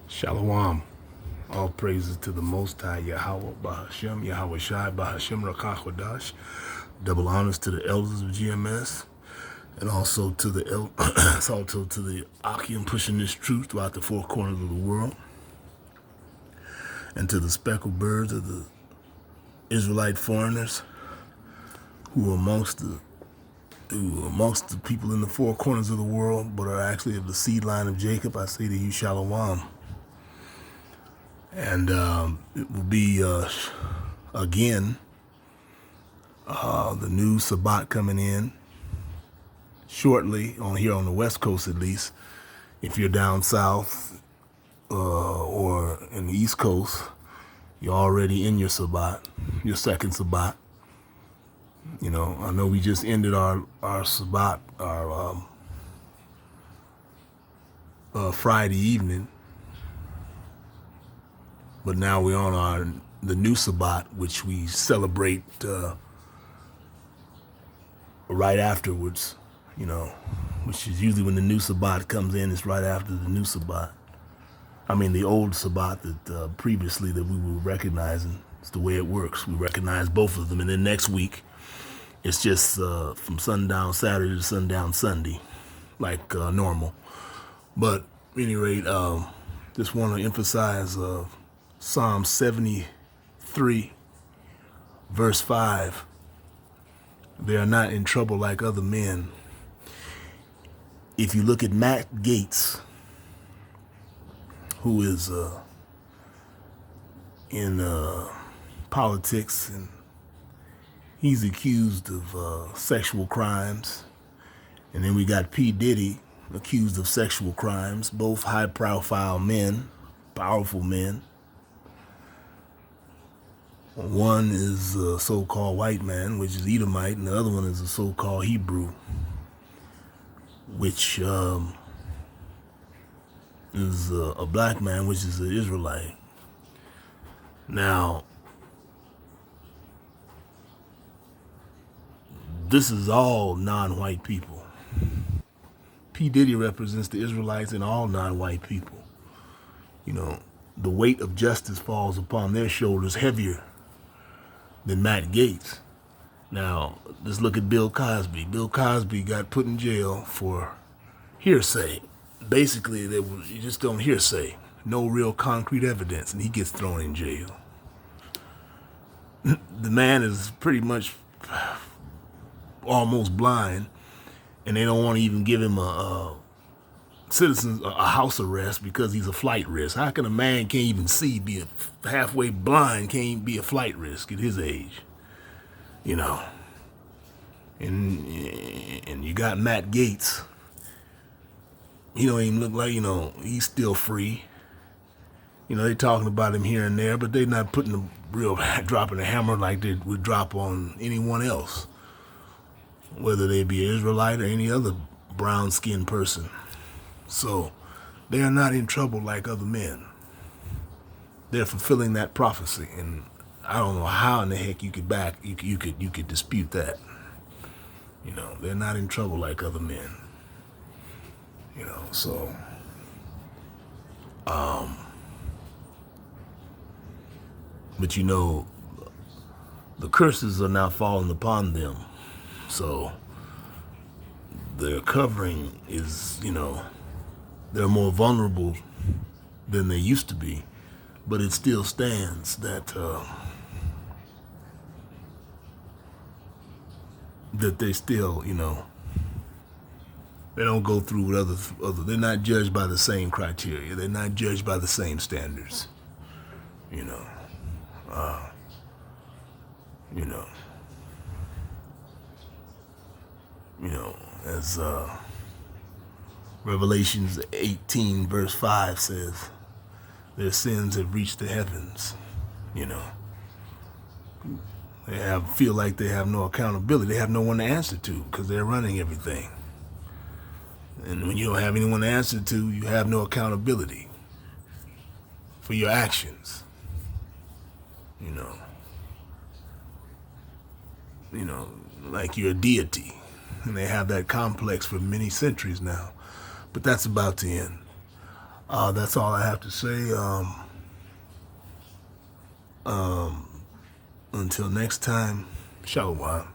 Shalom. All praises to the Most High Yahweh Bahashem, Yahweh Shai Bahashem Rakachodash. Double honors to the elders of GMS, and also to the also to the Akim pushing this truth throughout the four corners of the world, and to the speckled birds of the Israelite foreigners who are amongst the people in the four corners of the world, but are actually of the seed line of Jacob. I say to you, Shalom. And it will be, again, the new Sabbat coming in shortly, here on the West Coast at least. If you're down south or in the East Coast, you're already in your Sabbat, your second Sabbat. You know, I know we just ended our Sabbat, our Friday evening. But now we're on the new Sabbat, which we celebrate right afterwards, you know, which is usually when the new Sabbat comes in. It's right after the new Sabbat. I mean, the old Sabbat that previously that we were recognizing. It's the way it works. We recognize both of them. And then next week, it's just from sundown Saturday to sundown Sunday, like normal. But at any rate, just want to emphasize Psalm 73, verse 5. They are not in trouble like other men. If you look at Matt Gaetz, who is in politics, and he's accused of sexual crimes. And then we got P. Diddy accused of sexual crimes, both high-profile men, powerful men. One is a so-called white man, which is Edomite, and the other one is a so-called Hebrew, which is a black man, which is an Israelite. Now, this is all non-white people. P. Diddy represents the Israelites and all non-white people. You know, the weight of justice falls upon their shoulders heavier than Matt Gaetz. Now, let's look at Bill Cosby. Bill Cosby got put in jail for hearsay. Basically, you just don't hearsay. No real concrete evidence, and he gets thrown in jail. The man is pretty much almost blind, and they don't want to even give him a house arrest because he's a flight risk. How can a man can't even see, be halfway blind, can't be a flight risk at his age? You know. And you got Matt Gaetz. He don't even look like, you know, he's still free. You know, they talking about him here and there, but they're not putting the real, dropping a hammer like they would drop on anyone else, whether they be an Israelite or any other brown-skinned person. So they are not in trouble like other men. They're fulfilling that prophecy, and I don't know how in the heck you could dispute that. You know, they're not in trouble like other men. You know, so but you know, the curses are now falling upon them. So their covering is, you know, they're more vulnerable than they used to be, but it still stands that that they still, you know, they don't go through with other. They're not judged by the same criteria. They're not judged by the same standards. You know, as Revelations 18 verse 5 says, their sins have reached the heavens. You know, they feel like they have no accountability. They have no one to answer to because they're running everything. And when you don't have anyone to answer to, you have no accountability for your actions. You know, like you're a deity. And they have that complex for many centuries now. But that's about to end. That's all I have to say. Until next time, shalom.